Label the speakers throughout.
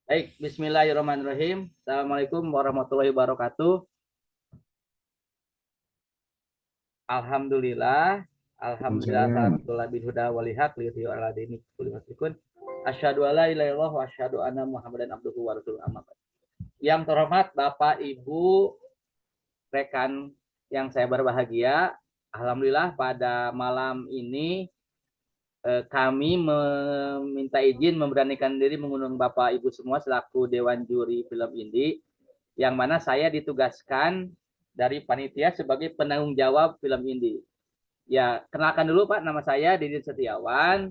Speaker 1: Baik, bismillahirrahmanirrahim. Assalamualaikum warahmatullahi wabarakatuh. Alhamdulillah, alhamdulillah
Speaker 2: Waalaikumsalam.
Speaker 1: alhamdulillah bil huda wal haq li yudhi'u ala dini kulli musyrikun. Asyhadu alla ilaha illallah wa asyhadu anna Muhammadan abduhu wa rasuluhu amma ba'd. Yang terhormat Bapak, Ibu, rekan yang saya berbahagia, alhamdulillah pada malam ini kami meminta izin memberanikan diri mengundang Bapak Ibu semua selaku Dewan Juri Film Indie, yang mana saya ditugaskan dari panitia sebagai penanggung jawab film indie. Ya, kenalkan dulu Pak, nama saya Didin Setiawan.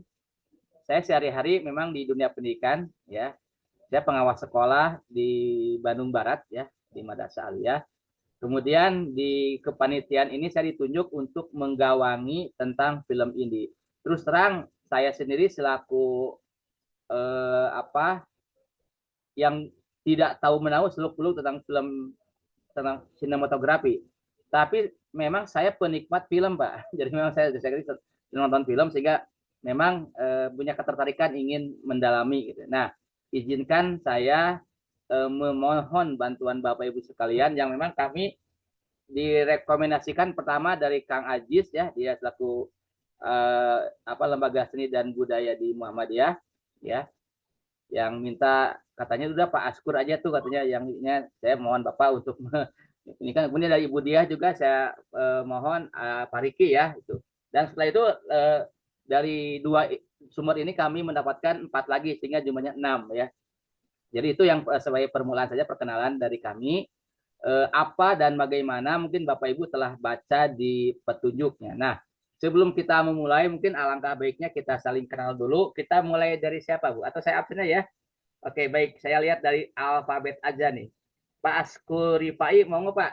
Speaker 1: Saya sehari-hari memang di dunia pendidikan, ya. Saya pengawas sekolah di Bandung Barat, ya, di Madrasah Aliyah. Kemudian di kepanitiaan ini saya ditunjuk untuk menggawangi tentang film indie. Terus terang saya sendiri selaku apa yang tidak tahu menahu seluk-beluk tentang film, tentang sinematografi. Tapi memang saya penikmat film, Pak. Jadi memang saya nonton film sehingga memang punya ketertarikan ingin mendalami gitu. Nah, izinkan saya memohon bantuan Bapak Ibu sekalian yang memang kami direkomendasikan pertama dari Kang Ajis, ya, dia selaku lembaga seni dan budaya di Muhammadiyah, ya, yang minta katanya udah Pak Askur aja tuh katanya, yangnya saya mohon Bapak untuk ini kan. Kemudian dari Ibu Diah juga saya mohon Pak Riki, ya itu. Dan setelah itu dari dua sumber ini kami mendapatkan 4 lagi sehingga jumlahnya 6, ya. Jadi itu yang sebagai permulaan saja perkenalan dari kami. Apa dan bagaimana mungkin Bapak Ibu telah baca di petunjuknya. Nah, sebelum kita memulai mungkin alangkah baiknya kita saling kenal dulu. Kita mulai dari siapa, Bu? Atau saya absen ya? Oke, baik. Saya lihat dari alfabet aja nih. Pak Askur Rifai, monggo Pak.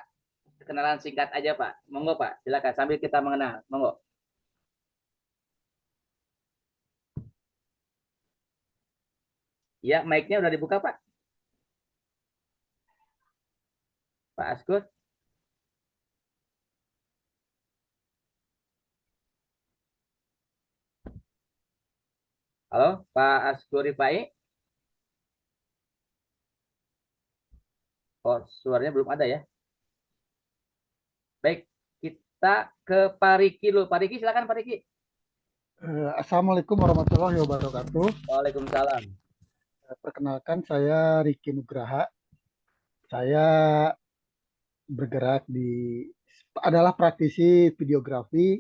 Speaker 1: Kenalan singkat aja Pak. Monggo Pak, silakan sambil kita mengenal. Monggo. Ya, mic-nya udah dibuka Pak. Pak Askur. Halo, Pak Askur Rifai. Oh, suaranya belum ada ya. Baik, kita ke Pak Riki dulu. Pak Riki, silakan Pak Riki.
Speaker 2: Assalamualaikum warahmatullahi wabarakatuh.
Speaker 1: Waalaikumsalam.
Speaker 2: Perkenalkan, saya Riki Nugraha. Saya bergerak adalah praktisi videografi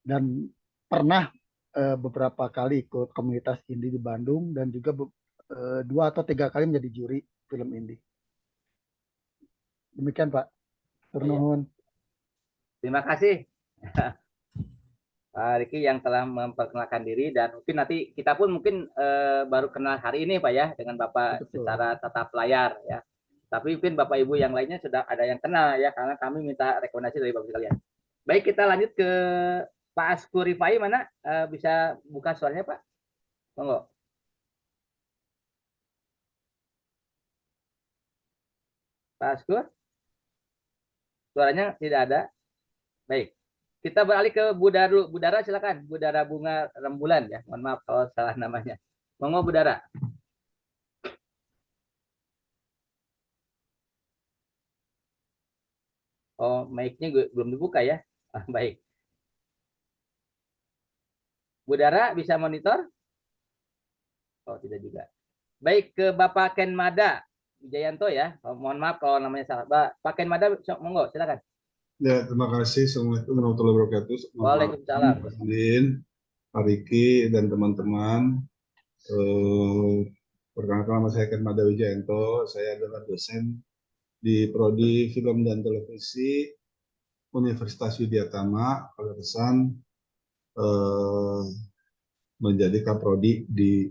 Speaker 2: dan pernah beberapa kali ikut komunitas indie di Bandung dan juga 2 atau 3 kali menjadi juri film indie. Demikian Pak.
Speaker 1: Ya,
Speaker 2: Turnuhun.
Speaker 1: terima kasih Pak Riki yang telah memperkenalkan diri, dan mungkin nanti kita pun mungkin baru kenal hari ini Pak, ya, dengan Bapak
Speaker 2: Betul.
Speaker 1: secara tatap layar, ya. Tapi mungkin Bapak Ibu yang lainnya sudah ada yang kenal, ya, karena kami minta rekomendasi dari Bapak sekalian. Baik, kita lanjut ke Pak Askur Rifai, mana bisa buka suaranya Pak? Monggo. Pak Askur, suaranya tidak ada. Baik. Kita beralih ke Budara dulu. Budara silakan. Budara Bunga Rembulan, ya. Mohon maaf kalau salah namanya. Monggo Budara. Oh, mic-nya belum dibuka ya. Baik. Budara bisa monitor? Oh, tidak juga. Baik, ke Bapak Ken Mada Wijayanto, ya. Oh, mohon maaf kalau namanya salah. Pak Ken Mada, monggo silakan.
Speaker 3: Ya, terima kasih. Assalamualaikum warahmatullahi wabarakatuh. Selamat malam,
Speaker 1: Waalaikumsalam.
Speaker 3: Pak Din, Pak Riki, dan teman-teman. Perkenalkan, nama saya Ken Mada Wijayanto. Saya adalah dosen di Prodi Film dan Televisi Universitas Widyatama, Pagarsan, menjadi kaprodi di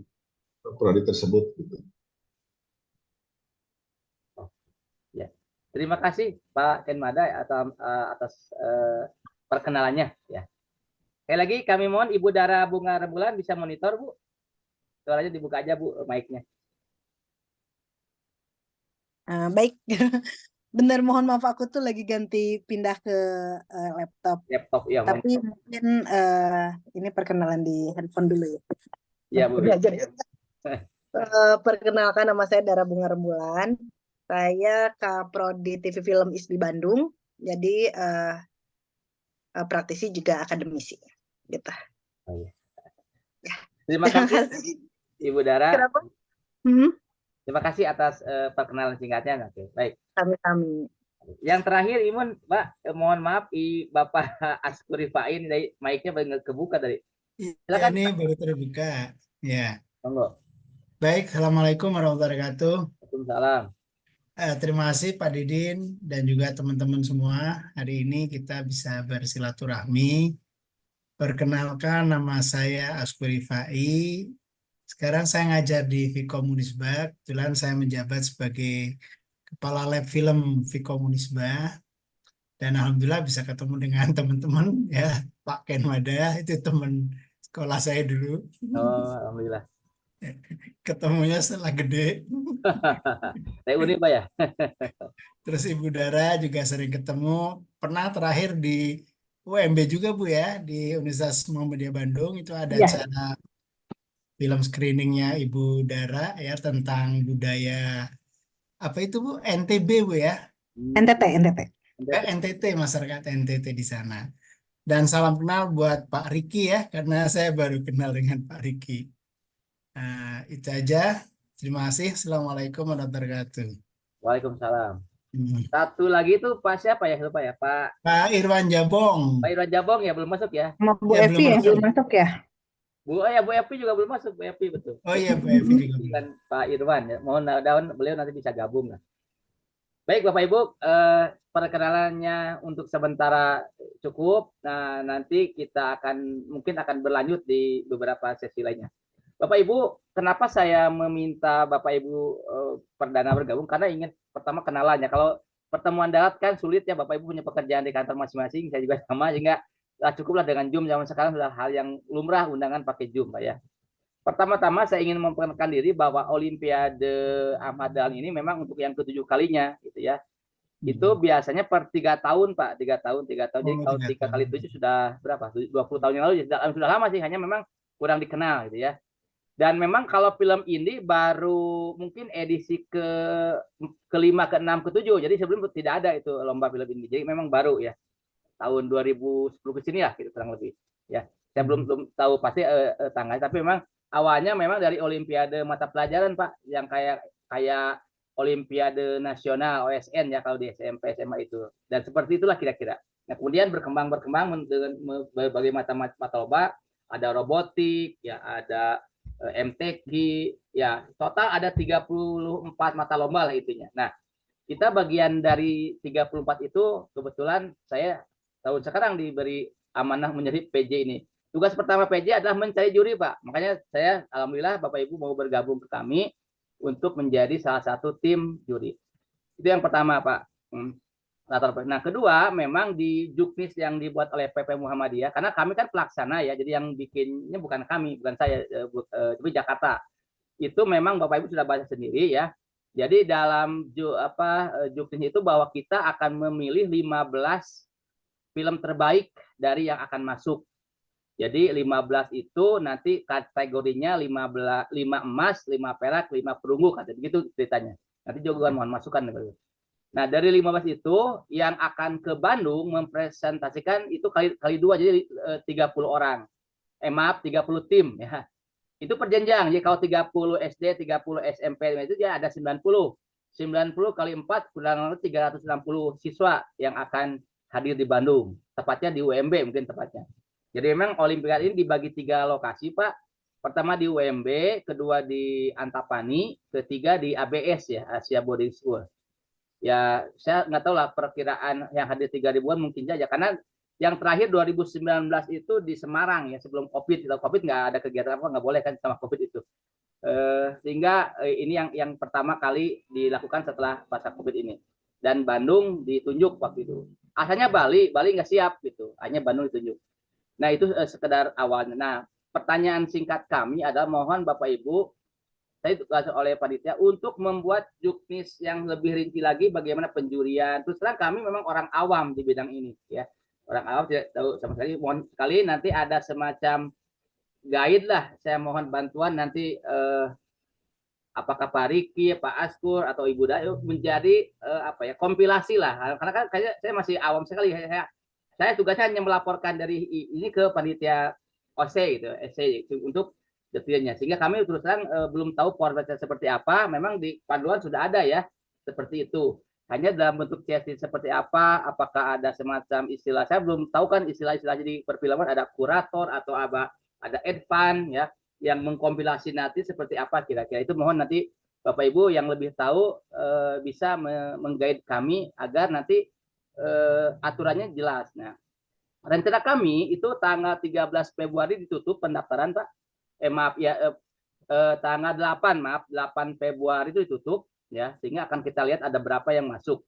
Speaker 3: prodi tersebut. Gitu.
Speaker 1: Oh, ya. Terima kasih Pak Ken Mada atas perkenalannya, ya. Sekali lagi kami mohon Ibu Dara Bunga Rembulan bisa monitor, Bu. Suaranya dibuka aja, Bu, mic-nya.
Speaker 4: Baik, benar, mohon maaf aku tuh lagi ganti pindah ke laptop.
Speaker 1: Laptop, ya.
Speaker 4: Tapi mungkin ini perkenalan di handphone dulu ya.
Speaker 1: Ya, Bu.
Speaker 4: Ini aja ya. Perkenalkan, nama saya Dara Bunga Rembulan. Saya Kaprodi TV Film ISBI Bandung. Jadi praktisi juga akademisi. Gitu.
Speaker 1: Oh, iya.
Speaker 4: Ya.
Speaker 1: Terima
Speaker 4: Terima
Speaker 1: kasih
Speaker 4: kasih.
Speaker 1: Ibu Dara.
Speaker 4: Kenapa? Hmm,
Speaker 1: Terima kasih atas perkenalan singkatnya. Oke, baik.
Speaker 4: Kami.
Speaker 1: Yang terakhir Imun, Mbak, mohon maaf Bapak Askuri Fain dari mic-nya baru kebuka tadi.
Speaker 5: Iya,
Speaker 1: Silakan,
Speaker 5: ini
Speaker 1: Pak.
Speaker 5: baru terbuka. Ya,
Speaker 1: Monggo.
Speaker 5: baik. Assalamualaikum warahmatullahi wabarakatuh.
Speaker 1: Waalaikumsalam.
Speaker 5: Terima kasih Pak Didin dan juga teman-teman semua. Hari ini kita bisa bersilaturahmi. Perkenalkan, nama saya Askuri Fai. Sekarang saya ngajar di Vkom Unisba. Kebetulan saya menjabat sebagai Kepala Lab Film Vkom Unisba. Dan alhamdulillah bisa ketemu dengan teman-teman ya, Pak Ken Mada, itu teman sekolah saya dulu.
Speaker 1: Oh, alhamdulillah.
Speaker 5: Ketemunya setelah gede.
Speaker 1: Saya Uni, Pak ya.
Speaker 5: Terus Ibu Dara juga sering ketemu. Pernah terakhir di UMB juga Bu ya, di Universitas Muhammadiyah Bandung. Itu ada
Speaker 4: Iya.
Speaker 5: acara film screeningnya Ibu Dara ya tentang budaya apa itu Bu? NTB Bu ya?
Speaker 4: NTT.
Speaker 5: NTT, masyarakat NTT di sana. Dan salam kenal buat Pak Riki ya, karena saya baru kenal dengan Pak Riki. Nah, itu aja. Terima kasih. Assalamualaikum warahmatullahi wabarakatuh.
Speaker 1: Waalaikumsalam.
Speaker 5: Hmm.
Speaker 1: Satu lagi itu Pak siapa ya? Lupa ya.
Speaker 5: Pak Irwan Jabong.
Speaker 1: Pak Irwan Jabong ya belum masuk ya.
Speaker 4: Sama Bu
Speaker 5: Ya,
Speaker 4: Evi
Speaker 5: belum
Speaker 4: yang
Speaker 5: masuk.
Speaker 4: belum masuk ya.
Speaker 1: Bu Evi juga belum masuk. Bu Evi betul.
Speaker 5: Oh iya, Bu Evi juga belum.
Speaker 1: Bukan Pak Irwan ya. Mohon daun beliau nanti bisa gabung lah. Baik Bapak Ibu, perkenalannya untuk sementara cukup. Nah, nanti kita mungkin akan berlanjut di beberapa sesi lainnya. Bapak Ibu, kenapa saya meminta Bapak Ibu perdana bergabung? Karena ingin pertama kenalannya. Kalau pertemuan darat kan sulit ya, Bapak Ibu punya pekerjaan di kantor masing-masing, saya juga sama, sehingga cukuplah dengan Zoom. Zaman sekarang sudah hal yang lumrah undangan pakai Zoom, Pak ya. Pertama-tama saya ingin memperkenalkan diri bahwa Olimpiade Ahmad Dahlan ini memang untuk yang ke-7 kalinya, gitu ya. Itu biasanya per 3 tahun, Pak. 3 tahun. Jadi
Speaker 5: Oh,
Speaker 1: kalau 3 kali 7 sudah berapa? 20 tahun yang lalu, sudah lama sih, hanya memang kurang dikenal, gitu ya. Dan memang kalau film ini baru mungkin edisi ke-5, ke-6, ke-7. Jadi sebelum tidak ada itu lomba film ini. Jadi memang baru ya. Tahun 2010 ke sini ya, gitu kurang lebih. Ya, saya belum tahu pasti tanggalnya, tapi memang awalnya memang dari Olimpiade mata pelajaran, Pak, yang kayak Olimpiade Nasional OSN ya kalau di SMP SMA itu. Dan seperti itulah kira-kira. Nah, kemudian berkembang dengan berbagai mata lomba, ada robotik, ya ada MTQ, ya total ada 34 mata lomba lah itunya. Nah, kita bagian dari 34 itu kebetulan saya tahun sekarang diberi amanah menjadi PJ ini. Tugas pertama PJ adalah mencari juri, Pak. Makanya saya alhamdulillah Bapak Ibu mau bergabung ke kami untuk menjadi salah satu tim juri. Itu yang pertama, Pak. Nah, kedua, memang di juknis yang dibuat oleh PP Muhammadiyah, karena kami kan pelaksana ya, jadi yang bikinnya bukan kami, bukan saya, tapi Jakarta. Itu memang Bapak Ibu sudah baca sendiri ya. Jadi dalam juknis itu bahwa kita akan memilih 15 film terbaik dari yang akan masuk. Jadi 15 itu nanti kategorinya 5 emas, 5 perak, 5 perunggu, kata begitu ceritanya. Nanti juga mohon masukan. Nah, dari 15 itu yang akan ke Bandung mempresentasikan itu kali 2, jadi 30 orang. Maaf, 30 tim ya. Itu perjenjang. Jadi kalau 30 SD, 30 SMP itu ya ada 90. 90 kali 4 kurang lebih 360 siswa yang akan hadir di Bandung. Tepatnya di UMB mungkin tepatnya. Jadi memang Olimpiade ini dibagi 3 lokasi, Pak. Pertama di UMB, kedua di Antapani, ketiga di ABS ya, Asia Boarding School. Ya, saya nggak tahu lah perkiraan yang hadir 3.000-an mungkin saja. Karena yang terakhir 2019 itu di Semarang ya, sebelum COVID. Kalau COVID nggak ada kegiatan apa, nggak boleh kan sama COVID itu. Sehingga ini yang pertama kali dilakukan setelah masa COVID ini. Dan Bandung ditunjuk waktu itu. Asalnya Bali nggak siap gitu. Hanya Bandung ditunjuk. Nah, itu sekedar awalnya. Nah, pertanyaan singkat kami adalah mohon Bapak Ibu, saya ditugas oleh panitia untuk membuat juknis yang lebih rinci lagi bagaimana penjurian. Terus terang kami memang orang awam di bidang ini ya. Orang awam tidak tahu sama sekali. Mohon sekali nanti ada semacam guide lah. Saya mohon bantuan nanti apakah Pak Riki, Pak Askur atau Ibu Dayo menjadi apa ya, kompilasi lah. Karena kan kayaknya saya masih awam sekali. Saya tugasnya hanya melaporkan dari ini ke panitia OC gitu, SC untuk detailnya. Sehingga kami terus terang belum tahu formatnya seperti apa. Memang di panduan sudah ada ya seperti itu. Hanya dalam bentuk CSD seperti apa, apakah ada semacam istilah, saya belum tahu kan istilah-istilah di perfilman, ada kurator atau ada advan ya, yang mengkompilasi nanti seperti apa kira-kira. Itu mohon nanti Bapak Ibu yang lebih tahu bisa mengguide kami agar nanti aturannya jelas. Nah, rencana kami itu tanggal 13 Februari ditutup pendaftaran, Pak. Maaf ya, tanggal 8 Februari itu ditutup ya, sehingga akan kita lihat ada berapa yang masuk.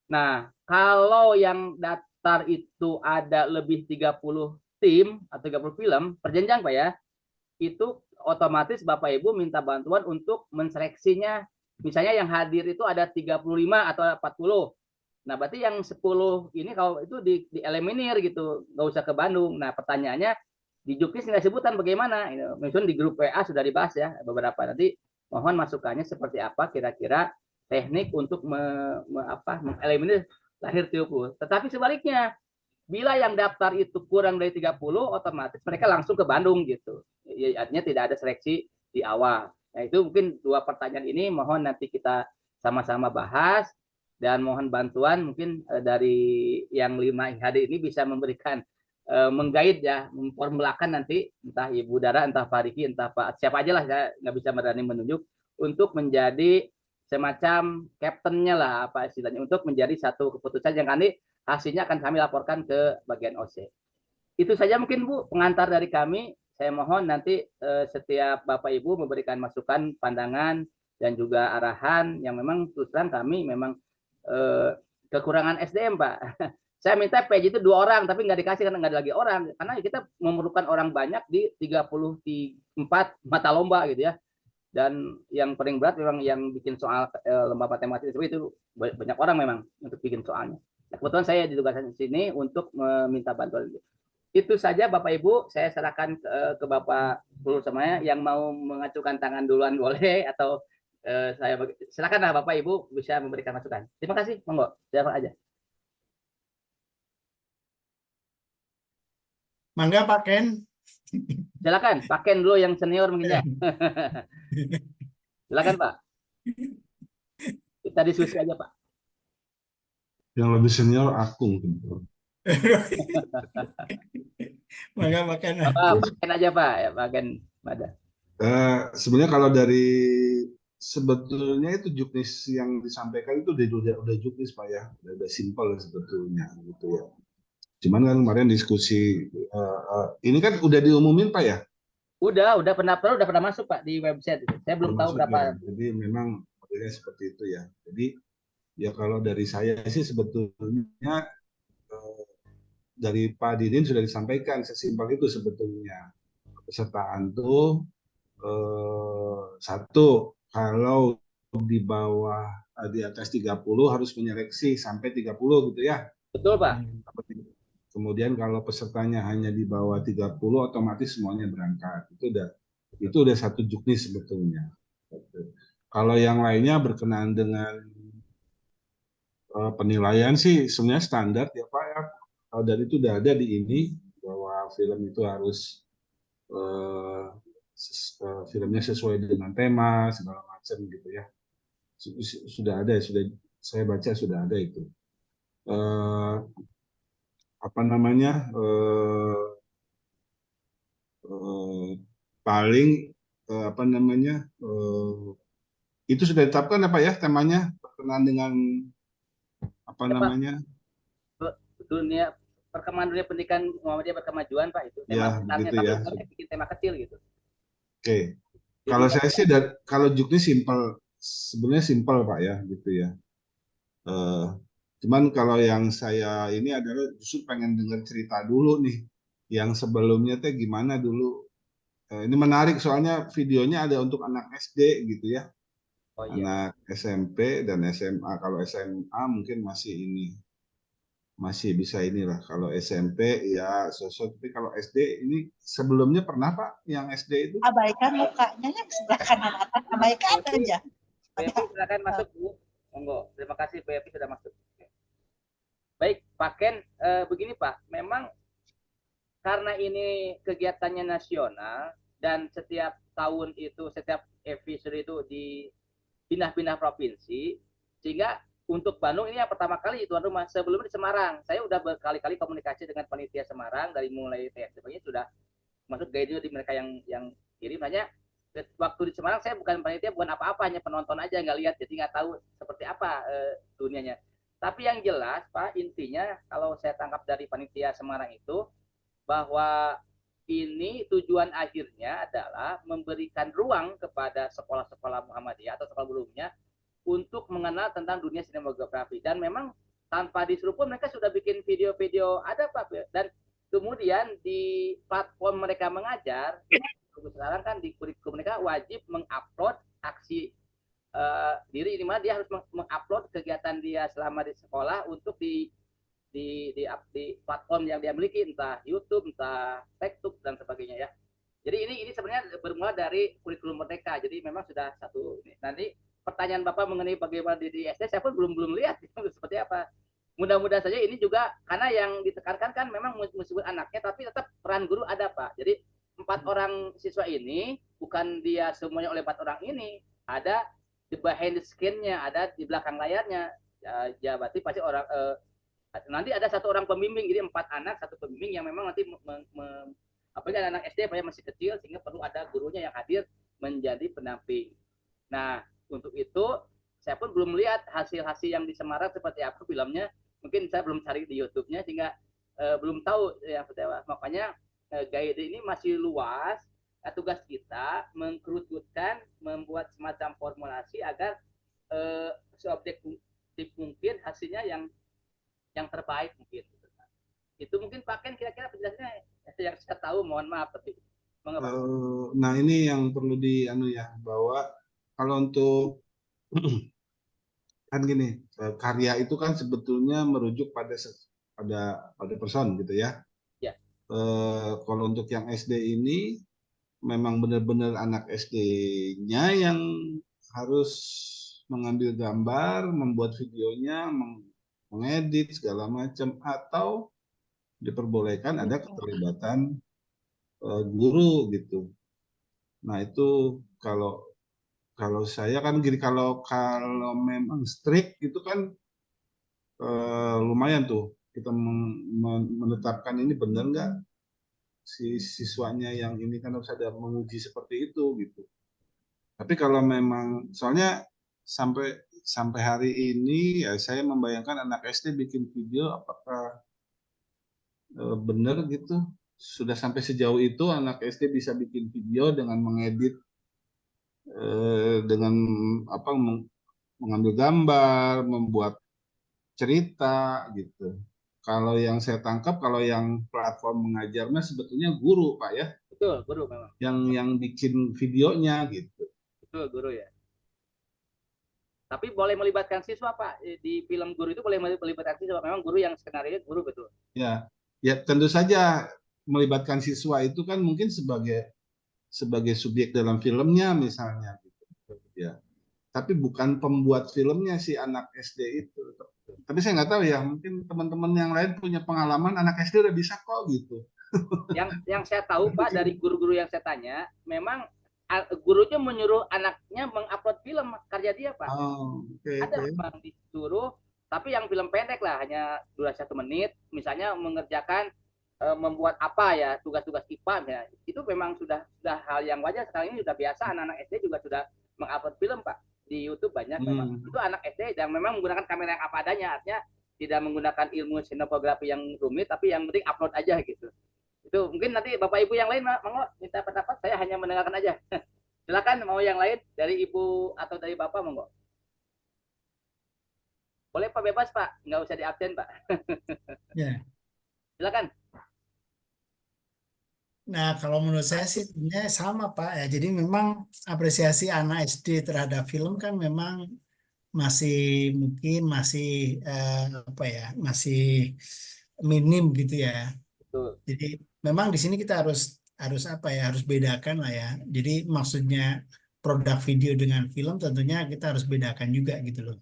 Speaker 1: Nah, kalau yang daftar itu ada lebih 30 tim atau 30 film perjenjang Pak ya, itu otomatis Bapak Ibu minta bantuan untuk menseleksinya. Misalnya yang hadir itu ada 35 atau 40. Nah, berarti yang 10 ini kalau itu dieliminir gitu, nggak usah ke Bandung. Nah, pertanyaannya di Juknis nggak sebutan bagaimana? Misalnya di grup WA sudah dibahas ya beberapa. Nanti mohon masukannya seperti apa kira-kira teknik untuk mengeliminir lahir 30. Tetapi sebaliknya, bila yang daftar itu kurang dari 30, otomatis mereka langsung ke Bandung gitu. Ya, artinya tidak ada seleksi di awal. Nah, itu mungkin dua pertanyaan ini mohon nanti kita sama-sama bahas dan mohon bantuan mungkin dari yang 5 hadir ini bisa memberikan menggait ya, memformulakan nanti entah Ibu Dara, entah Pak Riki, entah Pak siapa aja lah, saya nggak bisa berani menunjuk untuk menjadi semacam kaptennya lah apa istilahnya, untuk menjadi satu keputusan yang nanti hasilnya akan kami laporkan ke bagian OC. Itu saja mungkin Bu pengantar dari kami. Saya mohon nanti setiap Bapak Ibu memberikan masukan, pandangan dan juga arahan yang memang terus terang kami memang kekurangan SDM Pak. Saya minta PJ itu 2 orang tapi nggak dikasih karena nggak ada lagi orang, karena kita memerlukan orang banyak di 34 mata lomba gitu ya. Dan yang paling berat memang yang bikin soal lomba matematik itu banyak orang memang untuk bikin soalnya. Nah, kebetulan saya ditugaskan di sini untuk meminta bantuan. Itu saja Bapak Ibu, saya serahkan ke Bapak Pulur semuanya. Yang mau mengacukan tangan duluan boleh, atau saya silakanlah Bapak Ibu bisa memberikan masukan. Terima kasih, monggo, siapa aja.
Speaker 5: Mangga Pak Ken.
Speaker 1: Silakan, Pak Ken dulu yang senior mungkin ya. Silakan Pak. Kita diskusi aja Pak.
Speaker 3: Yang lebih senior aku mungkin.
Speaker 5: Mangga Pak Ken.
Speaker 1: Pak Ken aja Pak, ya Pak Ken ada.
Speaker 3: Sebenarnya kalau dari sebetulnya itu juknis yang disampaikan itu udah juknis Pak ya, udah simpel sebetulnya gitu ya. Cuman kan kemarin diskusi ini kan udah diumumin Pak ya?
Speaker 1: Udah pendaftaran udah pernah masuk Pak di website itu. Saya belum tahu berapa.
Speaker 3: Ya. Jadi memang modelnya seperti itu ya. Jadi ya kalau dari saya sih sebetulnya dari Pak Didin sudah disampaikan sesimpel itu sebetulnya. Pesertaan tuh satu, kalau di bawah di atas 30 harus menyeleksi sampai 30 gitu ya.
Speaker 1: Betul Pak.
Speaker 3: Kemudian kalau pesertanya hanya di bawah 30 otomatis semuanya berangkat. Itu udah satu juknis sebetulnya. Kalau yang lainnya berkenaan dengan penilaian sih sebenarnya standar ya Pak ya. Dan itu udah ada di ini bahwa film itu harus filmnya sesuai dengan tema segala macam gitu ya. Sudah ada, sudah saya baca sudah ada itu. Apa namanya, paling apa namanya, itu sudah ditetapkan apa ya temanya berkenaan dengan apa namanya,
Speaker 1: dunia perkembangan dunia pendidikan Muhammadiyah berkemajuan Pak, itu tema besarnya,
Speaker 3: gitu
Speaker 1: tapi
Speaker 3: ya.
Speaker 1: kita bikin tema kecil gitu.
Speaker 3: Oke. Kalau saya sih kalau juknis simpel, sebenarnya simpel Pak ya gitu ya. Cuman kalau yang saya ini adalah justru pengen dengar cerita dulu nih, yang sebelumnya teh gimana dulu. Ini menarik soalnya videonya ada untuk anak SD gitu ya,
Speaker 1: Oh iya.
Speaker 3: anak SMP dan SMA. Kalau SMA mungkin masih ini masih bisa inilah. Kalau SMP ya sosok, tapi kalau SD ini sebelumnya pernah Pak yang SD itu?
Speaker 6: Abaikan mukanya yang sebelah kanan atas, abaikan aja.
Speaker 1: Pepi silakan masuk Bu. Monggo. Terima kasih Pepi sudah masuk. Baik, Pak Ken, begini Pak, memang karena ini kegiatannya nasional dan setiap tahun itu, setiap episode itu di pindah-pindah provinsi, sehingga untuk Bandung ini yang pertama kali tuan rumah. Sebelumnya di Semarang, saya udah berkali-kali komunikasi dengan panitia Semarang dari mulai TSB-nya sudah masuk guide di mereka yang kirim. Hanya waktu di Semarang saya bukan panitia, bukan apa-apa, hanya penonton aja, nggak lihat, jadi nggak tahu seperti apa dunianya. Tapi yang jelas Pak, intinya kalau saya tangkap dari panitia Semarang itu bahwa ini tujuan akhirnya adalah memberikan ruang kepada sekolah-sekolah Muhammadiyah atau sekolah belumnya untuk mengenal tentang dunia sinematografi. Dan memang tanpa disuruh pun mereka sudah bikin video-video ada Pak. Dan kemudian di platform mereka mengajar, sekarang kan di kurikulum mereka wajib mengupload aksi diri, di mana dia harus mengupload kegiatan dia selama di sekolah untuk di platform yang dia miliki, entah YouTube, entah TikTok dan sebagainya ya. Jadi ini sebenarnya bermula dari kurikulum merdeka. Jadi memang sudah satu ini. Nanti pertanyaan Bapak mengenai bagaimana di SD, saya pun belum lihat seperti apa. Mudah-mudahan saja ini juga, karena yang ditekankan kan memang meskipun anaknya, tapi tetap peran guru ada Pak. Jadi 4 orang siswa ini bukan dia semuanya oleh 4 orang ini, ada di behind the screen-nya, ada di belakang layarnya. Ya berarti pasti orang nanti ada 1 orang pembimbing, jadi 4 anak 1 pembimbing yang memang nanti apalagi anak SD masih kecil, sehingga perlu ada gurunya yang hadir menjadi pendamping. Nah, untuk itu saya pun belum melihat hasil-hasil yang di Semarang seperti apa filmnya. Mungkin saya belum cari di YouTube-nya sehingga belum tahu yang seperti apa. Makanya guide ini masih luas. Tugas kita mengkerucutkan, membuat semacam formulasi agar seobjektif mungkin hasilnya yang terbaik mungkin. Itu mungkin Pak Ken kira-kira penjelasannya yang saya tahu, mohon maaf tapi
Speaker 3: nah ini yang perlu bahwa kalau untuk kan gini, karya itu kan sebetulnya merujuk pada person gitu ya.
Speaker 1: Ya.
Speaker 3: Kalau untuk yang SD ini memang benar-benar anak SD-nya yang harus mengambil gambar, membuat videonya, mengedit segala macam, atau diperbolehkan ada keterlibatan guru gitu. Nah itu kalau saya kan gini, kalau memang strict itu kan lumayan tuh kita menetapkan ini benar nggak si siswanya yang ini, kan harus ada menguji seperti itu gitu. Tapi kalau memang soalnya sampai hari ini ya saya membayangkan anak SD bikin video apakah benar gitu. Sudah sampai sejauh itu anak SD bisa bikin video dengan mengedit, dengan mengambil gambar, membuat cerita gitu. Kalau yang saya tangkap, kalau yang platform mengajarnya sebetulnya guru Pak ya.
Speaker 1: Betul, guru memang.
Speaker 3: Yang bikin videonya gitu.
Speaker 1: Betul, guru ya. Tapi boleh melibatkan siswa Pak, di film guru itu boleh melibatkan siswa, memang guru yang skenario guru betul.
Speaker 3: Ya tentu saja melibatkan siswa itu kan mungkin sebagai subjek dalam filmnya misalnya gitu. Ya. Tapi bukan pembuat filmnya si anak SD itu. Tapi saya nggak tahu ya, mungkin teman-teman yang lain punya pengalaman anak SD udah bisa kok gitu.
Speaker 1: Yang saya tahu Pak dari guru-guru yang saya tanya, memang gurunya menyuruh anaknya mengupload film karya dia Pak. Ada memang disuruh, tapi yang film pendek lah, hanya durasi 1 menit, misalnya mengerjakan membuat apa ya, tugas-tugas IPA ya. Itu memang sudah hal yang wajar, sekarang ini sudah biasa, anak-anak SD juga sudah mengupload film Pak. Di YouTube banyak memang. Itu anak SD yang memang menggunakan kamera yang apa adanya, artinya tidak menggunakan ilmu sinematografi yang rumit, tapi yang penting upload aja gitu. Itu mungkin nanti Bapak Ibu yang lain mau minta pendapat, saya hanya mendengarkan aja. Silakan mau yang lain dari Ibu atau dari Bapak monggo. Boleh Pak, bebas Pak, nggak usah diabsen Pak.
Speaker 5: Ya.
Speaker 1: Silakan.
Speaker 5: Nah, kalau menurut saya sih sebenarnya sama Pak ya. Jadi memang apresiasi anak SD terhadap film kan memang masih mungkin masih apa ya, masih minim gitu ya.
Speaker 1: Betul.
Speaker 5: Jadi memang di sini kita harus harus apa ya, harus bedakan lah ya. Jadi maksudnya produk video dengan film tentunya kita harus bedakan juga gitu loh.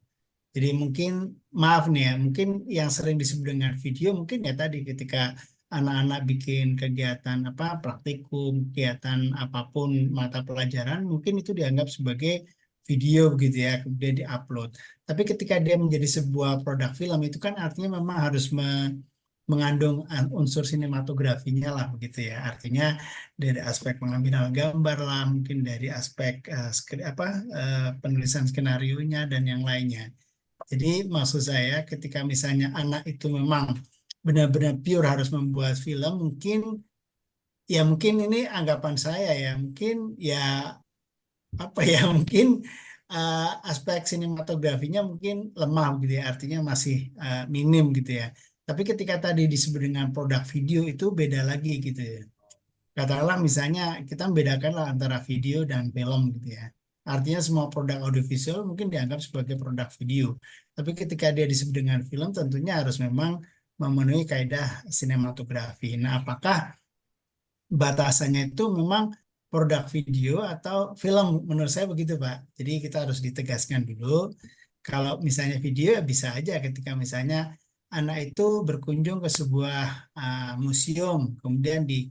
Speaker 5: Jadi mungkin maaf nih ya, mungkin yang sering disebut dengan video mungkin ya tadi ketika anak-anak bikin kegiatan apa, praktikum, kegiatan apapun mata pelajaran, mungkin itu dianggap sebagai video gitu ya, kemudian diupload. Tapi ketika dia menjadi sebuah produk film itu kan artinya memang harus mengandung unsur sinematografinya lah begitu ya. Artinya dari aspek pengambilan gambar lah, mungkin dari aspek penulisan skenarionya dan yang lainnya. Jadi maksud saya ketika misalnya anak itu memang benar-benar pure harus membuat film, mungkin ini anggapan saya ya, mungkin ya apa ya mungkin eh, aspek sinematografinya mungkin lemah gitu ya, artinya masih minim gitu ya. Tapi ketika tadi disebut dengan produk video itu beda lagi gitu ya. Katakanlah misalnya kita membedakan lah antara video dan film gitu ya. Artinya semua produk audiovisual mungkin dianggap sebagai produk video. Tapi ketika dia disebut dengan film tentunya harus memang memenuhi kaidah sinematografi. Nah, apakah batasannya itu memang produk video atau film? Menurut saya begitu, Pak. Jadi kita harus ditegaskan dulu. Kalau misalnya video ya bisa aja ketika misalnya anak itu berkunjung ke sebuah museum, kemudian di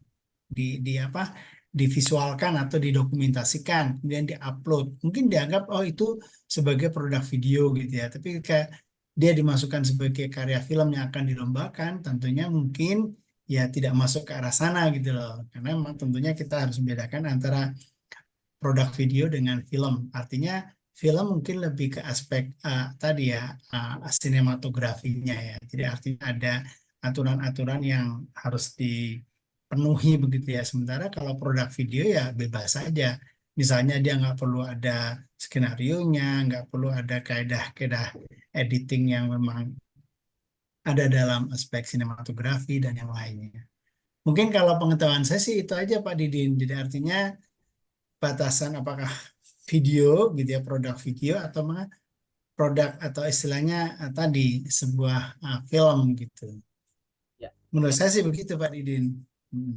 Speaker 5: apa divisualkan atau didokumentasikan, kemudian diupload. Mungkin dianggap oh itu sebagai produk video gitu ya. Tapi ketika dia dimasukkan sebagai karya film yang akan dilombakan, tentunya mungkin ya tidak masuk ke arah sana gitu loh. Karena memang tentunya kita harus membedakan antara produk video dengan film. Artinya film mungkin lebih ke aspek tadi ya sinematografinya ya. Jadi artinya ada aturan-aturan yang harus dipenuhi begitu ya. Sementara kalau produk video ya bebas saja. Misalnya dia nggak perlu ada skenario-nya, nggak perlu ada kaedah-kaedah editing yang memang ada dalam aspek sinematografi dan yang lainnya. Mungkin kalau pengetahuan saya sih itu aja Pak Didin. Jadi artinya batasan apakah video gitu ya, produk video atau mana produk atau istilahnya tadi sebuah film gitu.
Speaker 1: Ya.
Speaker 5: Menurut saya sih begitu Pak Didin.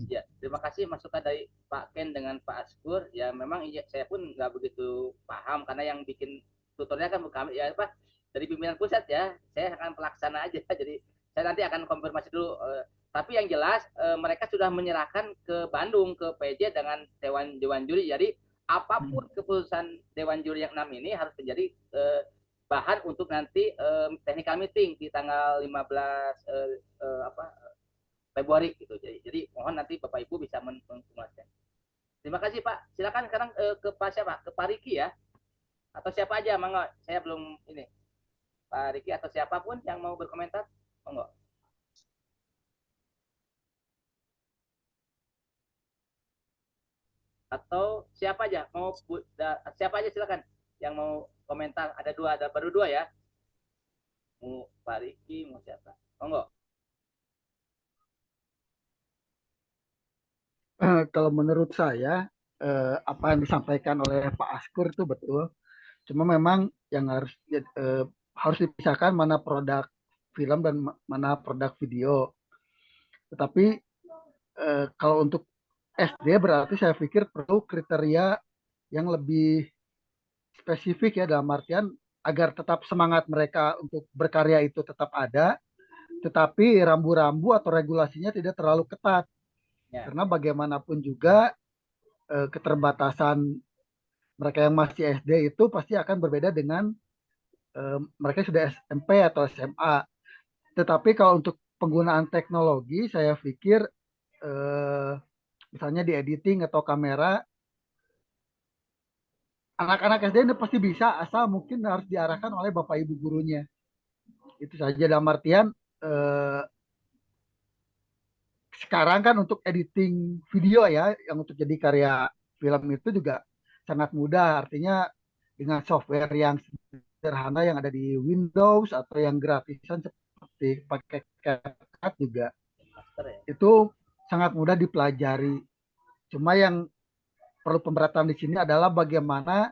Speaker 1: Ya, terima kasih masukan dari Pak Ken dengan Pak Askur. Ya, memang iya, saya pun nggak begitu paham karena yang bikin tutornya kan bukan ya apa dari pimpinan pusat ya. Saya akan pelaksana aja. Jadi saya nanti akan konfirmasi dulu. Tapi yang jelas mereka sudah menyerahkan ke Bandung ke PJ dengan Dewan Juri. Jadi apapun keputusan Dewan Juri yang 6 ini harus menjadi bahan untuk nanti technical meeting di tanggal 15 Februari gitu. Jadi mohon nanti Bapak Ibu bisa menginformasikan. Terima kasih Pak. Silakan sekarang ke Pak siapa? Ke Pak Riki ya. Atau siapa aja, monggo. Saya belum ini. Pak Riki atau siapapun yang mau berkomentar, monggo. Atau siapa aja mau siapa aja silakan yang mau komentar. Ada baru dua ya. Mau Pak Riki, mau siapa? Monggo.
Speaker 2: Kalau menurut saya apa yang disampaikan oleh Pak Askur itu betul. Cuma memang yang harus dipisahkan mana produk film dan mana produk video. Tetapi kalau untuk SD berarti saya pikir perlu kriteria yang lebih spesifik ya, dalam artian agar tetap semangat mereka untuk berkarya itu tetap ada, tetapi rambu-rambu atau regulasinya tidak terlalu ketat.
Speaker 1: Ya.
Speaker 2: Karena bagaimanapun juga keterbatasan mereka yang masih SD itu pasti akan berbeda dengan mereka sudah SMP atau SMA. Tetapi kalau untuk penggunaan teknologi, saya pikir misalnya di editing atau kamera, anak-anak SD ini pasti bisa, asal mungkin harus diarahkan oleh bapak ibu gurunya. Itu saja, dalam artian sekarang kan untuk editing video ya, yang untuk jadi karya film itu juga sangat mudah. Artinya dengan software yang sederhana yang ada di Windows atau yang gratisan seperti pakai CapCut juga, itu sangat mudah dipelajari. Cuma yang perlu pemberatan di sini adalah bagaimana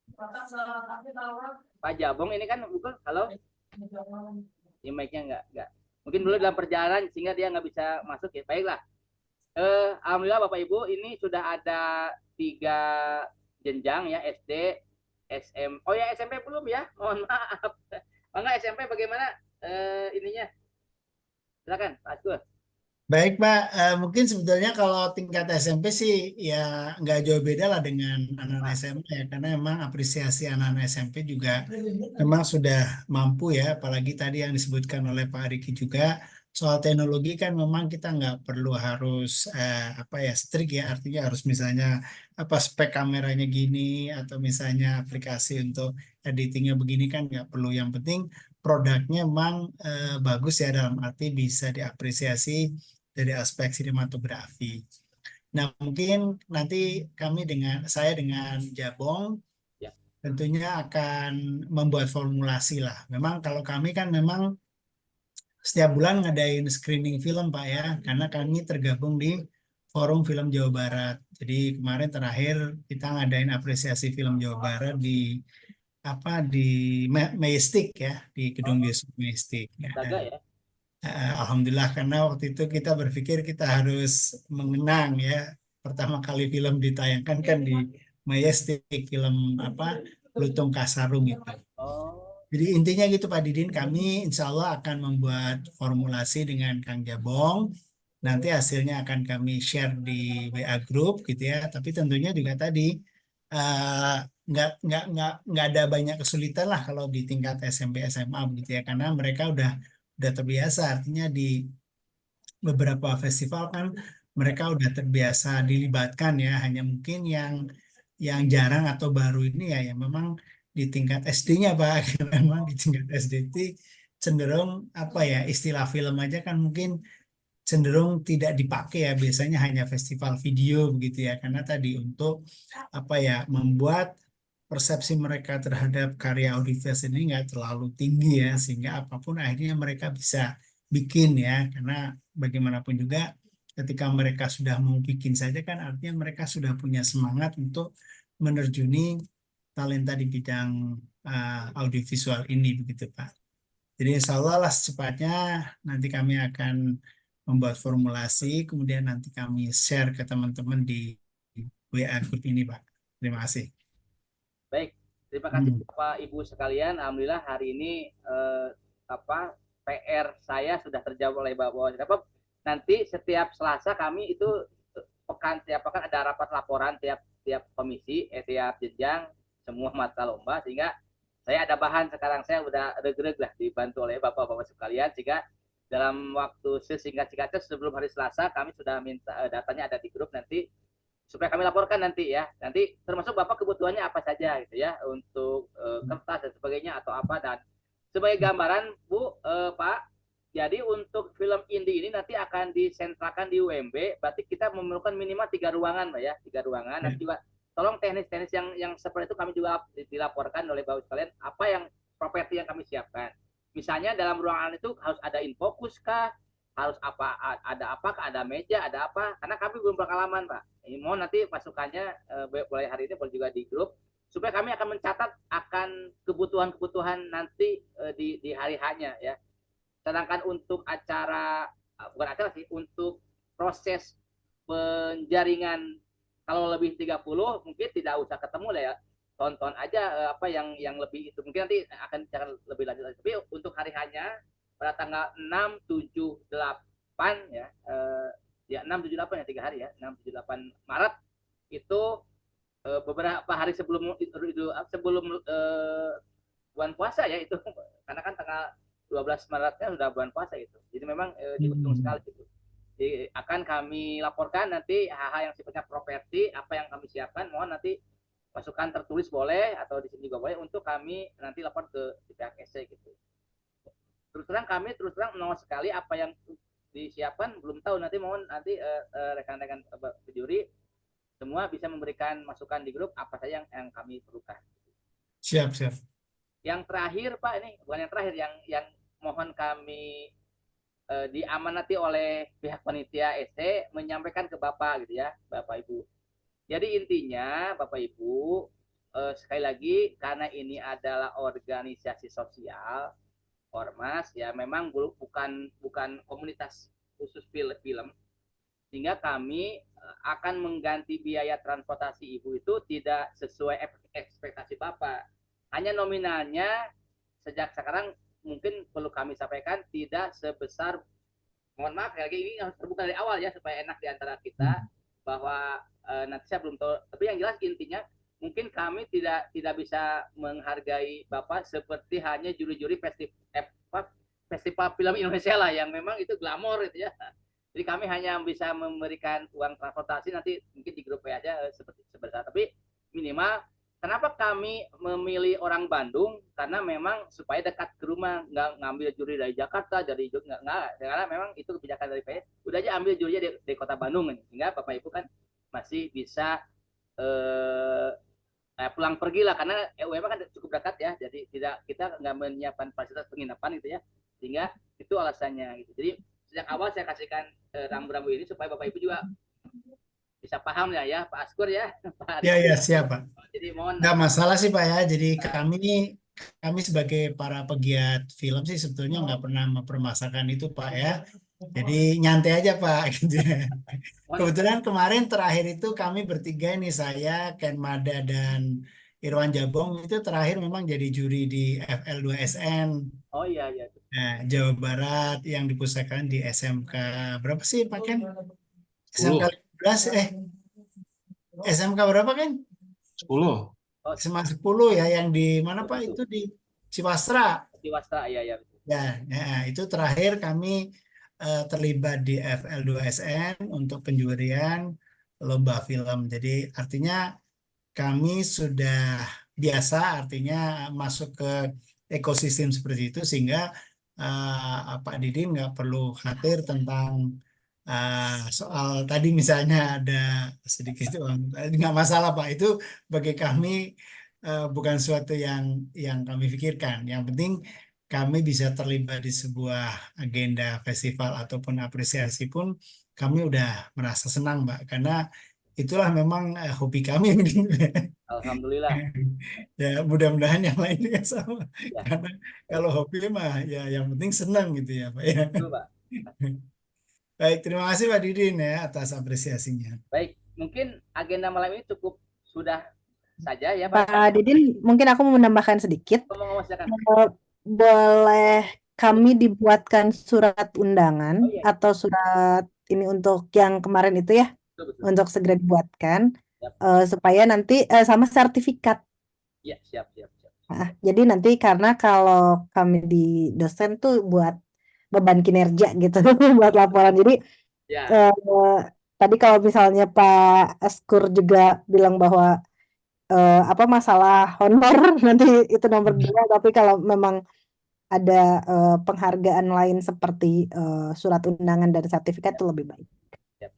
Speaker 1: Pak Jabong ini kan bukan kalau di mic-nya nggak. Mungkin dulu dalam perjalanan sehingga dia nggak bisa masuk ya. Baiklah. Alhamdulillah Bapak Ibu ini sudah ada 3 jenjang ya, SD, SM. Oh ya SMP belum ya, mohon maaf. Enggak SMP bagaimana ininya? Silakan Pak Askur.
Speaker 5: Baik Pak, mungkin sebetulnya kalau tingkat SMP sih ya nggak jauh beda lah dengan anak-anak SMA ya, karena memang apresiasi anak-anak SMP juga memang sudah mampu ya, apalagi tadi yang disebutkan oleh Pak Riki juga soal teknologi kan memang kita nggak perlu harus apa ya strict ya, artinya harus misalnya apa spek kameranya gini atau misalnya aplikasi untuk editingnya begini kan nggak perlu, yang penting produknya memang bagus ya dalam arti bisa diapresiasi dari aspek sinematografi. Nah, mungkin nanti saya dengan Jabong
Speaker 1: Ya.
Speaker 5: tentunya akan membuat formulasi lah. Memang kalau kami kan memang setiap bulan ngadain screening film Pak ya, karena kami tergabung di Forum Film Jawa Barat. Jadi kemarin terakhir kita ngadain apresiasi film Jawa Barat di Majestic ya, di Gedung Bioskop Majestic. Ya.
Speaker 1: Daga ya.
Speaker 5: Alhamdulillah karena waktu itu kita berpikir kita harus mengenang ya, pertama kali film ditayangkan kan di Majestic, film Lutung Kasarung itu.
Speaker 1: Oh.
Speaker 5: Jadi intinya gitu Pak Didin, kami insya Allah akan membuat formulasi dengan Kang Jabong. Nanti hasilnya akan kami share di WA Group gitu ya. Tapi tentunya juga tadi eh, nggak ada banyak kesulitan lah kalau di tingkat SMP SMA begitu ya, karena mereka udah terbiasa. Artinya di beberapa festival kan mereka udah terbiasa dilibatkan ya. Hanya mungkin yang jarang atau baru ini ya yang memang di tingkat SD-nya Pak. Karena memang di tingkat SD itu cenderung apa ya, istilah film aja kan mungkin cenderung tidak dipakai ya, biasanya hanya festival video begitu ya, karena tadi untuk apa ya membuat persepsi mereka terhadap karya audiovisual ini nggak terlalu tinggi ya, sehingga apapun akhirnya mereka bisa bikin ya, karena bagaimanapun juga ketika mereka sudah mau bikin saja kan artinya mereka sudah punya semangat untuk menerjuni talenta di bidang audiovisual ini begitu Pak. Jadi insya Allah lah secepatnya nanti kami akan membuat formulasi, kemudian nanti kami share ke teman-teman di WA Group ini Pak. Terima kasih.
Speaker 1: Baik, terima kasih Bapak Ibu sekalian. Alhamdulillah hari ini PR saya sudah terjawab oleh Bapak. Nanti setiap Selasa kami itu tiap pekan ada rapat laporan tiap komisi, tiap jenjang semua mata lomba, sehingga saya ada bahan sekarang, saya udah regreg lah dibantu oleh Bapak-Bapak sekalian, sehingga dalam waktu sesingkat-singkatnya sebelum hari Selasa kami sudah minta datanya ada di grup nanti supaya kami laporkan nanti ya. Nanti termasuk Bapak kebutuhannya apa saja gitu ya, untuk kertas dan sebagainya atau apa. Dan sebagai gambaran Bu, Pak, jadi untuk film indie ini nanti akan disentralkan di UMB, berarti kita memerlukan minimal 3 ruangan Pak ya, 3 ruangan. Nanti juga tolong teknis-teknis yang seperti itu kami juga dilaporkan oleh Bapak sekalian, apa yang properti yang kami siapkan. Misalnya dalam ruangan itu harus ada infocus kah, harus ada meja, ada apa, karena kami belum berpengalaman Pak. Ini mau nanti masukannya boleh hari ini, boleh juga di grup, supaya kami akan mencatat akan kebutuhan nanti di hari hanya ya. Sedangkan untuk bukan acara sih, untuk proses penjaringan kalau lebih 30 mungkin tidak usah ketemu lah ya, tonton aja apa yang lebih itu, mungkin nanti akan bicara lebih lanjut lagi. Tapi untuk hari hanya pada tanggal 6, 7, 8 ya, ya 6, 7, 8 ya 3 hari ya, 6, 7, 8 Maret itu beberapa hari sebelum bulan puasa ya itu, karena kan tanggal 12 Maretnya sudah bulan puasa itu. Jadi memang dihitung sekali itu. Jadi akan kami laporkan nanti hal-hal yang sifatnya properti, apa yang kami siapkan, mohon nanti masukan tertulis boleh atau di sini juga boleh untuk kami nanti lapor ke pihak SC gitu. Terus terang menolak sekali apa yang disiapkan belum tahu, nanti mohon nanti rekan-rekan juri semua bisa memberikan masukan di grup apa saja yang kami perlukan.
Speaker 5: Siap.
Speaker 1: Yang terakhir Pak, ini bukan yang terakhir, yang mohon kami diamanati oleh pihak panitia ST menyampaikan ke Bapak gitu ya, Bapak Ibu. Jadi intinya Bapak Ibu, sekali lagi karena ini adalah organisasi sosial, ormas ya memang bukan komunitas khusus film, sehingga kami akan mengganti biaya transportasi ibu itu tidak sesuai ekspektasi Bapak. Hanya nominalnya sejak sekarang mungkin perlu kami sampaikan tidak sebesar, mohon maaf ya, ini harus terbuka dari awal ya supaya enak di antara kita bahwa nanti saya belum tahu, tapi yang jelas intinya mungkin kami tidak bisa menghargai Bapak seperti hanya juri-juri festival film Indonesia lah yang memang itu glamor gitu ya. Jadi kami hanya bisa memberikan uang transportasi nanti mungkin di grup aja seperti sebesar. Tapi minimal kenapa kami memilih orang Bandung? Karena memang supaya dekat ke rumah, nggak ngambil juri dari Jakarta, dari Jogja, nggak. Karena memang itu kebijakan dari PS. Udah aja ambil jurinya di kota Bandung, sehingga Bapak Ibu kan masih bisa pulang pergi lah, karena UMA kan cukup dekat ya. Jadi kita nggak menyiapkan fasilitas penginapan gitu ya, sehingga itu alasannya gitu. Jadi sejak awal saya kasihkan rambu-rambu ini supaya Bapak Ibu juga bisa paham ya Pak Askur ya. Pak
Speaker 5: Ya, ya, siap, Pak.
Speaker 1: Jadi mohon
Speaker 5: Nggak masalah sih, Pak ya. Jadi kami sebagai para pegiat film sih sebetulnya nggak pernah mempermasalahkan itu, Pak ya. Jadi nyantai aja, Pak. Gitu. Kebetulan kemarin terakhir itu kami bertiga ini, saya, Ken Mada, dan Irwan Jabong itu terakhir memang jadi juri di FL2SN.
Speaker 1: Oh iya.
Speaker 5: Nah, Jawa Barat yang dipusatkan di SMK berapa sih Pak Ken? SMK 15 SMK berapa Ken?
Speaker 3: 10.
Speaker 5: SMK 10 ya, yang di mana Pak? Itu di Ciwastra.
Speaker 1: Ciwastra ya.
Speaker 5: Ya, itu terakhir kami terlibat di FL2SN untuk penjurian lomba film. Jadi artinya kami sudah biasa, artinya masuk ke ekosistem seperti itu, sehingga Pak Didi nggak perlu khawatir tentang soal tadi misalnya ada sedikit uang, nggak masalah Pak. Itu bagi kami bukan suatu yang kami pikirkan. Yang penting kami bisa terlibat di sebuah agenda festival ataupun apresiasi pun kami udah merasa senang, Mbak, karena itulah memang hobi kami.
Speaker 1: Alhamdulillah.
Speaker 5: Ya, mudah-mudahan yang lain juga sama.
Speaker 1: Ya.
Speaker 5: Karena kalau hobi mah ya yang penting senang gitu ya, Pak ya.
Speaker 1: Betul, Pak.
Speaker 5: Baik, terima kasih Pak Didin ya atas apresiasinya.
Speaker 1: Baik, mungkin agenda malam ini cukup sudah saja ya Pak.
Speaker 4: Pak Didin, mungkin aku mau menambahkan sedikit.
Speaker 1: Ngomong-ngomong silakan.
Speaker 4: Boleh kami dibuatkan surat undangan atau surat ini untuk yang kemarin itu ya,
Speaker 1: Betul.
Speaker 4: untuk segera dibuatkan
Speaker 1: Siap.
Speaker 4: supaya nanti sama sertifikat.
Speaker 1: Iya, siap.
Speaker 4: Nah, jadi nanti karena kalau kami di dosen tuh buat beban kinerja gitu, buat laporan. Jadi
Speaker 1: Ya.
Speaker 4: tadi kalau misalnya Pak Askur juga bilang bahwa apa masalah honor nanti itu nomor 2, tapi kalau memang ada penghargaan lain seperti surat undangan dan sertifikat itu lebih baik.
Speaker 1: Siap.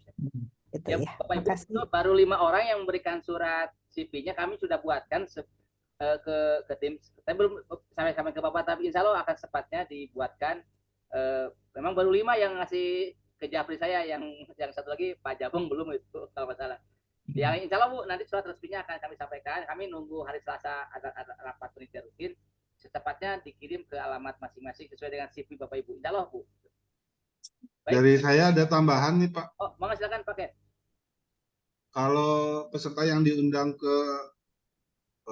Speaker 4: Gitu
Speaker 1: Ya,
Speaker 4: ya.
Speaker 1: Bapak Ibu, itu baru 5 orang yang memberikan surat CV-nya kami sudah buatkan ke tim. Saya belum sampai ke Bapak, tapi insya Allah akan sepatnya dibuatkan. Memang baru 5 yang ngasih ke Japri saya, yang satu lagi Pak Jabong belum itu kalau nggak salah. Yang insya Allah Bu, nanti surat resminya akan kami sampaikan. Kami nunggu hari Selasa ada rapat panitia rutin. Secepatnya dikirim ke alamat masing-masing sesuai dengan CV Bapak Ibu. Insya Allah Bu. Baik.
Speaker 3: Dari saya ada tambahan nih Pak.
Speaker 1: Oh, monggo silakan Pak Ken.
Speaker 3: Kalau peserta yang diundang ke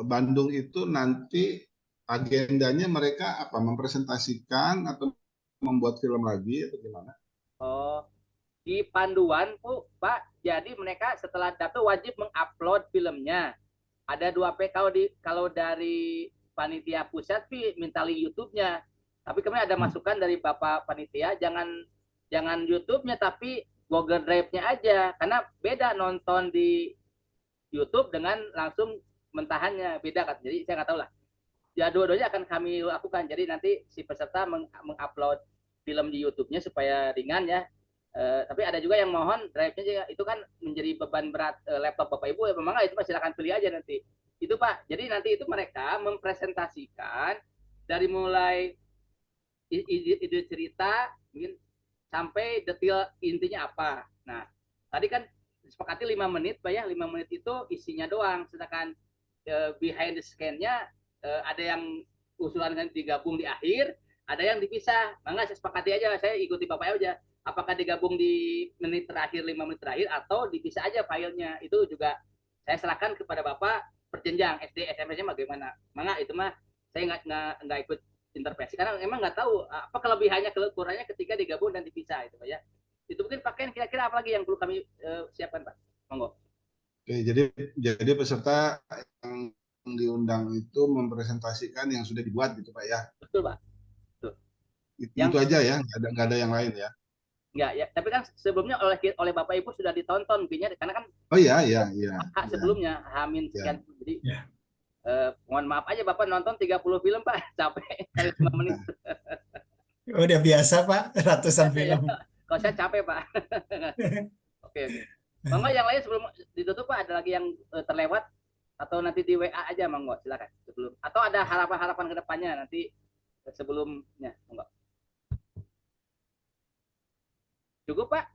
Speaker 3: Bandung itu nanti agendanya mereka apa? Mempresentasikan atau membuat film lagi atau gimana?
Speaker 1: Oh, di panduan Bu, Pak. Jadi mereka setelah daftar wajib mengupload filmnya. Ada 2P kalau dari panitia pusat minta link YouTube-nya. Tapi kami ada masukan dari Bapak panitia, jangan YouTube-nya tapi Google Drive-nya aja, karena beda nonton di YouTube dengan langsung mentahannya, beda kan. Jadi saya nggak tahu lah. Ya dua-duanya akan kami lakukan. Jadi nanti si peserta mengupload film di YouTube-nya supaya ringan ya. Tapi ada juga yang mohon drive-nya juga, itu kan menjadi beban berat laptop Bapak Ibu ya, memang itu silakan pilih aja nanti. Itu Pak. Jadi nanti itu mereka mempresentasikan dari mulai ide cerita mungkin sampai detail intinya apa. Nah, tadi kan disepakati 5 menit Pak ya, 5 menit itu isinya doang. Sedangkan behind the scan-nya ada yang usulan kan digabung di akhir, ada yang dipisah. Mangga saya sepakati aja, saya ikuti Bapak aja. Apakah digabung di menit terakhir, 5 menit terakhir, atau dipisah aja filenya. Itu juga saya serahkan kepada Bapak perjenjang SD SMP-nya bagaimana. Mangga itu mah saya nggak ikut intervensi karena memang nggak tahu apa kelebihannya kekurangannya ketika digabung dan dipisah itu Pak ya. Itu mungkin pakaian kira-kira apa lagi yang perlu kami siapkan Pak? Monggo.
Speaker 3: Oke, jadi peserta yang diundang itu mempresentasikan yang sudah dibuat gitu Pak ya.
Speaker 1: Betul Pak. Betul.
Speaker 3: Itu aja ya, nggak ada yang lain ya.
Speaker 1: Enggak ya, tapi kan sebelumnya oleh Bapak Ibu sudah ditonton filmnya karena kan
Speaker 3: Oh iya.
Speaker 1: sebelumnya Hamin sekian. Jadi mohon maaf aja Bapak nonton 30 film Pak, capek kali 5 menit.
Speaker 5: Udah biasa Pak, ratusan film.
Speaker 1: Kalau saya capek Pak. Oke. Monggo yang lain sebelum ditutup Pak, ada lagi yang terlewat atau nanti di WA aja monggo silakan sebelum atau ada harapan-harapan ke depannya nanti sebelumnya monggo. Cukup Pak?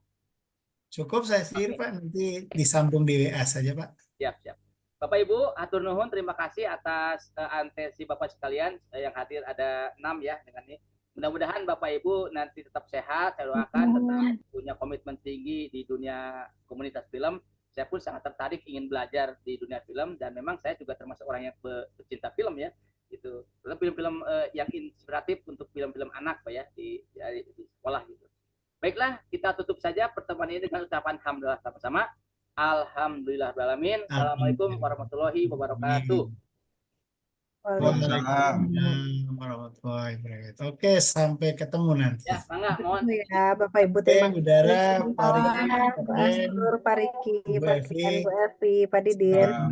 Speaker 5: Cukup saya pikir Pak, nanti disambung di WA saja Pak.
Speaker 1: Siap. Bapak Ibu, hatur nuhun, terima kasih atas atensi Bapak sekalian yang hadir ada 6 ya dengan ini. Mudah-mudahan Bapak Ibu nanti tetap sehat, saya doakan tetap punya komitmen tinggi di dunia komunitas film. Saya pun sangat tertarik ingin belajar di dunia film dan memang saya juga termasuk orang yang pecinta film ya. Itu film-film yang inspiratif untuk film-film anak Pak ya di sekolah gitu. Baiklah, kita tutup saja pertemuan ini dengan ucapan alhamdulillah sama-sama. Alhamdulillahirrahmanirrahim. Assalamualaikum warahmatullahi wabarakatuh.
Speaker 5: Waalaikumsalam warahmatullahi wabarakatuh. Oke, sampai ketemu nanti.
Speaker 1: Ya, mangga mohon.
Speaker 4: Ya, Bapak Ibu terima
Speaker 5: Udara, Pak
Speaker 4: kasih. Pak Askur, Pak Riki, Pak Dian, Bu Evi, Pak Didin.